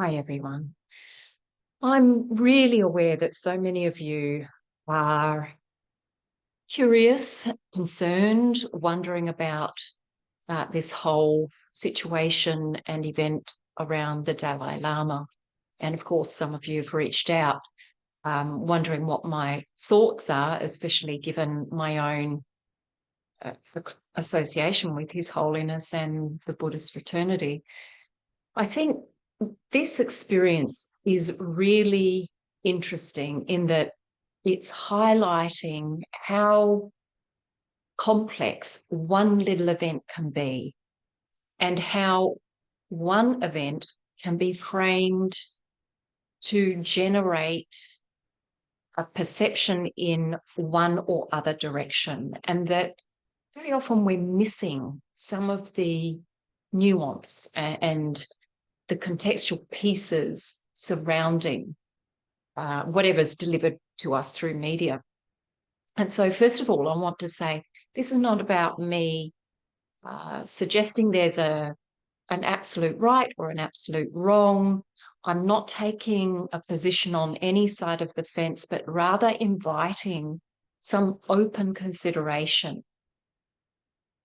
Hi, everyone. I'm really aware that so many of you are curious, concerned, wondering about this whole situation and event around the Dalai Lama. And of course, some of you have reached out, wondering what my thoughts are, especially given my own uh, association with His Holiness and the Buddhist fraternity. I think this experience is really interesting in that it's highlighting how complex one little event can be and how one event can be framed to generate a perception in one or other direction, and that very often we're missing some of the nuance and the contextual pieces surrounding whatever's delivered to us through media. And so, first of all, I want to say this is not about me suggesting there's an absolute right or an absolute wrong. I'm not taking a position on any side of the fence, but rather inviting some open consideration.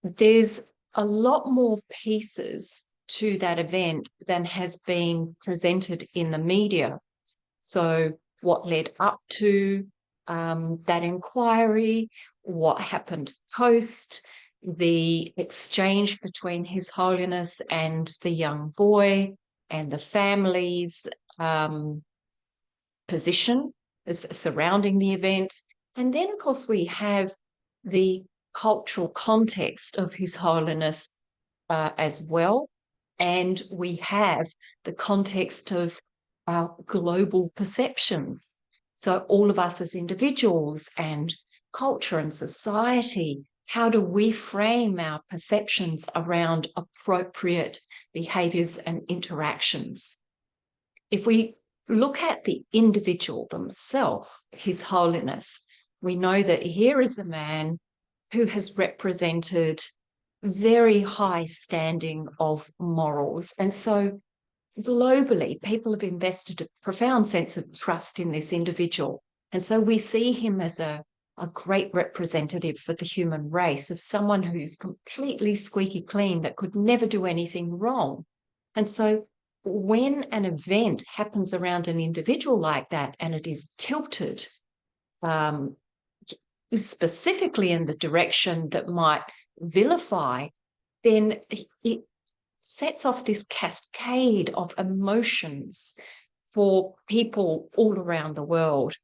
There's a lot more pieces to that event than has been presented in the media. So what led up to that inquiry, what happened post, the exchange between His Holiness and the young boy and the family's position surrounding the event. And then, of course, we have the cultural context of His Holiness as well. And we have the context of our global perceptions. So all of us as individuals and culture and society, how do we frame our perceptions around appropriate behaviours and interactions? If we look at the individual themselves, His Holiness, we know that here is a man who has represented very high standing of morals. And so globally, people have invested a profound sense of trust in this individual. And so we see him as a great representative for the human race, of someone who's completely squeaky clean, that could never do anything wrong. And so when an event happens around an individual like that and it is tilted specifically in the direction that might vilify, then it sets off this cascade of emotions for people all around the world.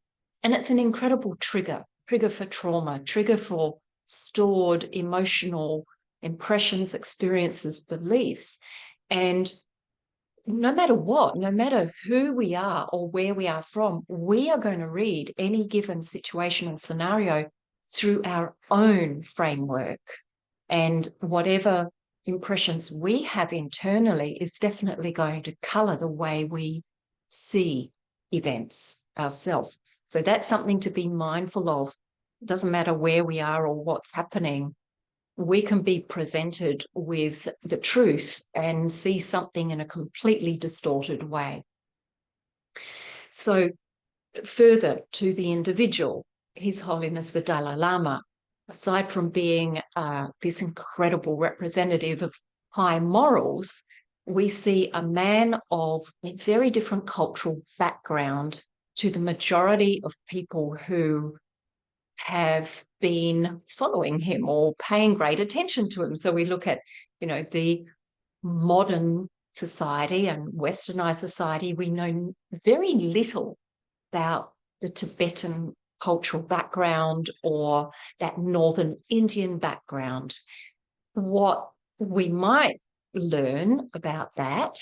And it's an incredible trigger for trauma, trigger for stored emotional impressions, experiences, beliefs. And no matter what, no matter who we are or where we are from, we are going to read any given situation or scenario through our own framework. And whatever impressions we have internally is definitely going to colour the way we see events ourselves. So that's something to be mindful of. It doesn't matter where we are or what's happening. We can be presented with the truth and see something in a completely distorted way. So further to the individual, His Holiness the Dalai Lama, aside from being this incredible representative of high morals, we see a man of a very different cultural background to the majority of people who have been following him or paying great attention to him. So we look at, the modern society and westernized society. We know very little about the Tibetan cultural background or that Northern Indian background. What we might learn about that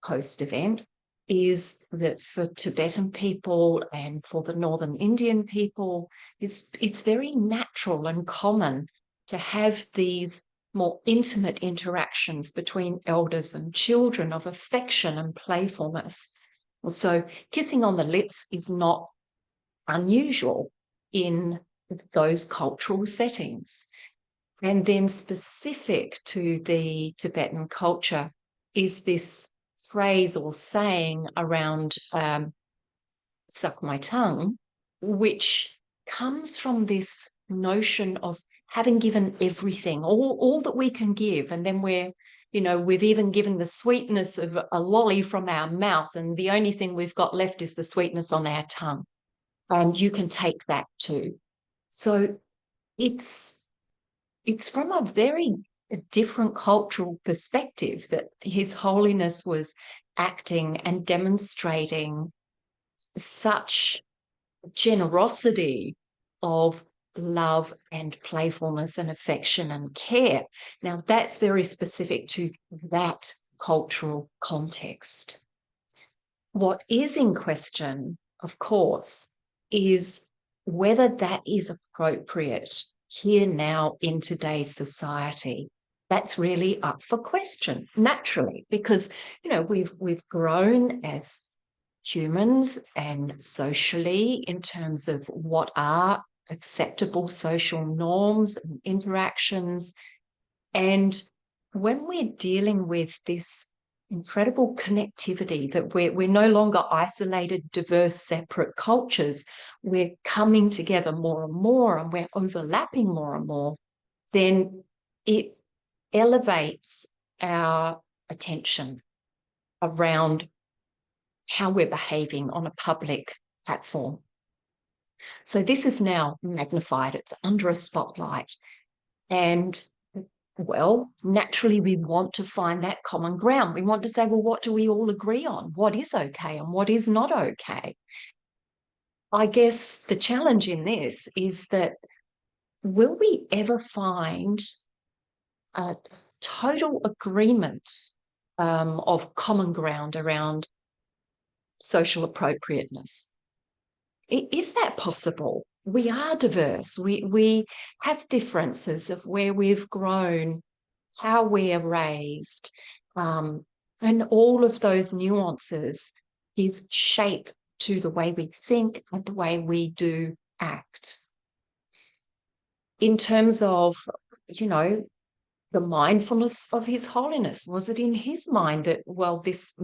post-event is that for Tibetan people and for the Northern Indian people, it's very natural and common to have these more intimate interactions between elders and children of affection and playfulness. So kissing on the lips is not unusual in those cultural settings. And then specific to the Tibetan culture is this phrase or saying around suck my tongue, which comes from this notion of having given everything, all that we can give, and then we've even given the sweetness of a lolly from our mouth, and the only thing we've got left is the sweetness on our tongue, and you can take that too. So it's from a very different cultural perspective that His Holiness was acting and demonstrating such generosity of love and playfulness and affection and care. Now, that's very specific to that cultural context. What is in question, of course, is whether that is appropriate here now in today's society. That's really up for question, naturally, because we've grown as humans and socially in terms of what are acceptable social norms and interactions. And when we're dealing with this incredible connectivity, that we're no longer isolated, diverse, separate cultures, we're coming together more and more, and we're overlapping more and more, then it elevates our attention around how we're behaving on a public platform. So this is now magnified, it's under a spotlight. And well, naturally, we want to find that common ground. We want to say, well, what do we all agree on? What is okay and what is not okay? I guess the challenge in this is that will we ever find a total agreement of common ground around social appropriateness? Is that possible? We are diverse. We have differences of where we've grown, how we are raised, and all of those nuances give shape to the way we think and the way we do act. In terms of, the mindfulness of His Holiness, was it in his mind that, well, this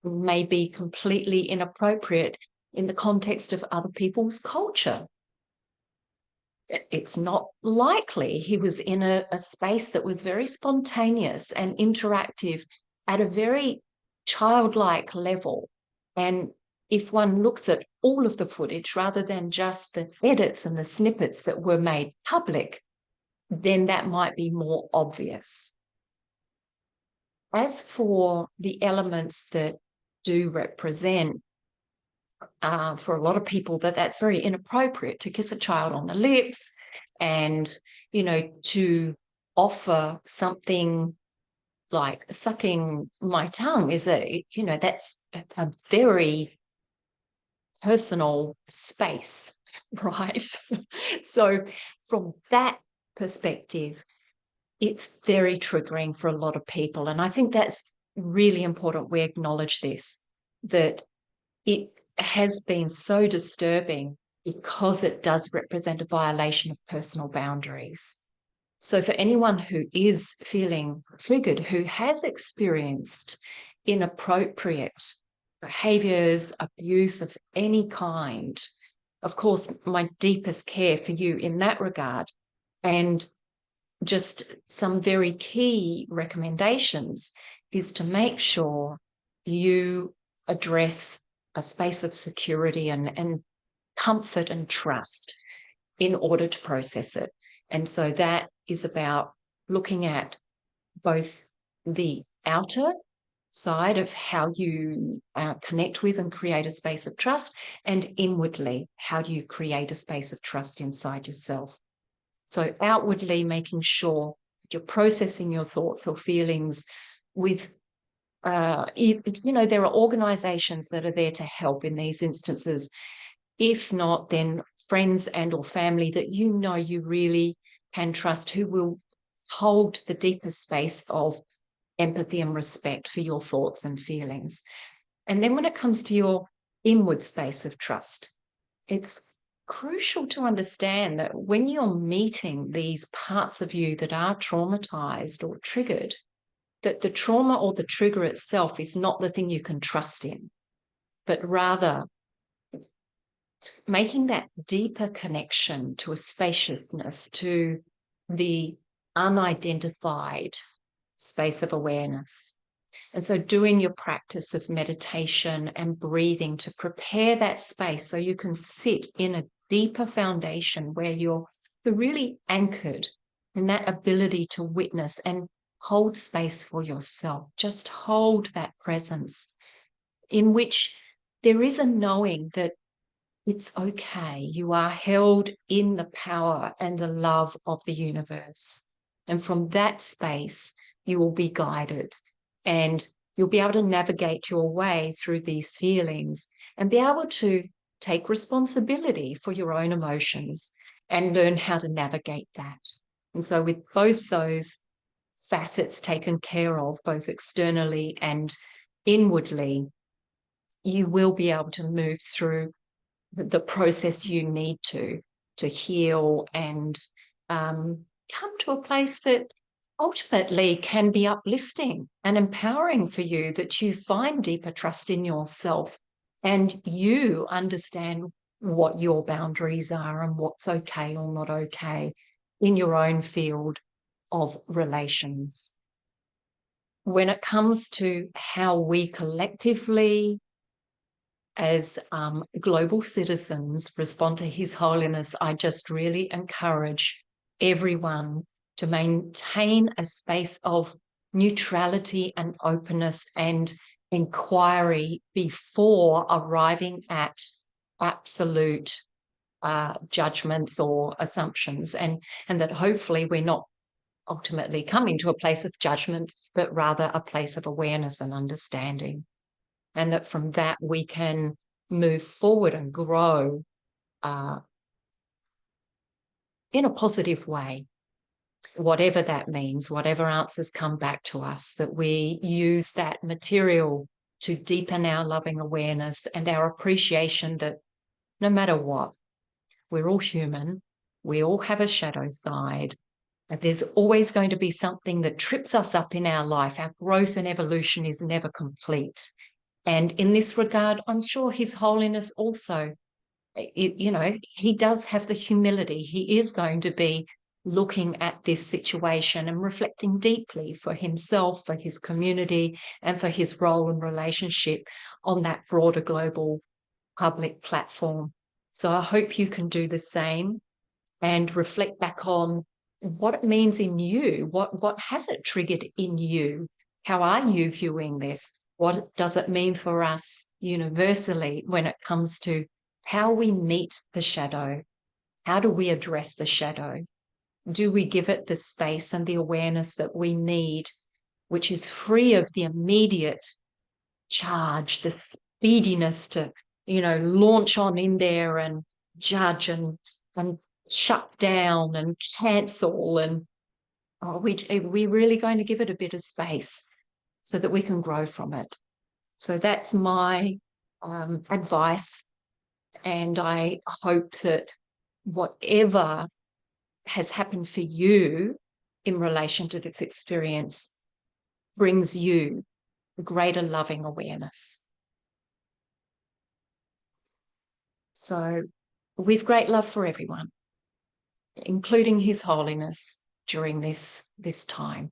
may be completely inappropriate in the context of other people's culture? It's not likely. He was in a space that was very spontaneous and interactive at a very childlike level. And if one looks at all of the footage rather than just the edits and the snippets that were made public, then that might be more obvious. As for the elements that do represent, for a lot of people, that's very inappropriate to kiss a child on the lips and, to offer something like sucking my tongue is that's a very personal space, right? So from that perspective, it's very triggering for a lot of people. And I think that's really important we acknowledge this, that it has been so disturbing because it does represent a violation of personal boundaries. So for anyone who is feeling triggered, who has experienced inappropriate behaviours, abuse of any kind, of course, my deepest care for you in that regard. And just some very key recommendations is to make sure you address a space of security and comfort and trust in order to process it. And so that is about looking at both the outer side of how you connect with and create a space of trust, and inwardly, how do you create a space of trust inside yourself? So outwardly, making sure that you're processing your thoughts or feelings with, there are organizations that are there to help in these instances. If not, then friends and or family that you really can trust, who will hold the deeper space of empathy and respect for your thoughts and feelings. And then when it comes to your inward space of trust, it's crucial to understand that when you're meeting these parts of you that are traumatized or triggered, that the trauma or the trigger itself is not the thing you can trust in, but rather making that deeper connection to a spaciousness, to the unidentified space of awareness. And so doing your practice of meditation and breathing to prepare that space so you can sit in a deeper foundation where you're really anchored in that ability to witness and hold space for yourself. Just hold that presence in which there is a knowing that it's okay. You are held in the power and the love of the universe. And from that space, you will be guided and you'll be able to navigate your way through these feelings and be able to take responsibility for your own emotions and learn how to navigate that. And so with both those facets taken care of, both externally and inwardly, you will be able to move through the process you need to heal and come to a place that ultimately can be uplifting and empowering for you, that you find deeper trust in yourself and you understand what your boundaries are and what's okay or not okay in your own field of relations. When it comes to how we collectively as global citizens respond to His Holiness, I just really encourage everyone to maintain a space of neutrality and openness and inquiry before arriving at absolute judgments or assumptions, and that hopefully we're not ultimately coming to a place of judgments, but rather a place of awareness and understanding. And that from that we can move forward and grow in a positive way, whatever that means, whatever answers come back to us, that we use that material to deepen our loving awareness and our appreciation that no matter what, we're all human, we all have a shadow side, and there's always going to be something that trips us up in our life. Our growth and evolution is never complete. And in this regard, I'm sure His Holiness also, he does have the humility. He is going to be looking at this situation and reflecting deeply for himself, for his community, and for his role and relationship on that broader global public platform. So I hope you can do the same and reflect back on what it means in you. What has it triggered in you? How are you viewing this? What does it mean for us universally when it comes to how we meet the shadow? How do we address the shadow? Do we give it the space and the awareness that we need, which is free of the immediate charge, the speediness to, launch on in there and judge and shut down and cancel? And are we really going to give it a bit of space so that we can grow from it? So that's my advice. And I hope that whatever has happened for you in relation to this experience brings you greater loving awareness. So with great love for everyone, including His Holiness during this time.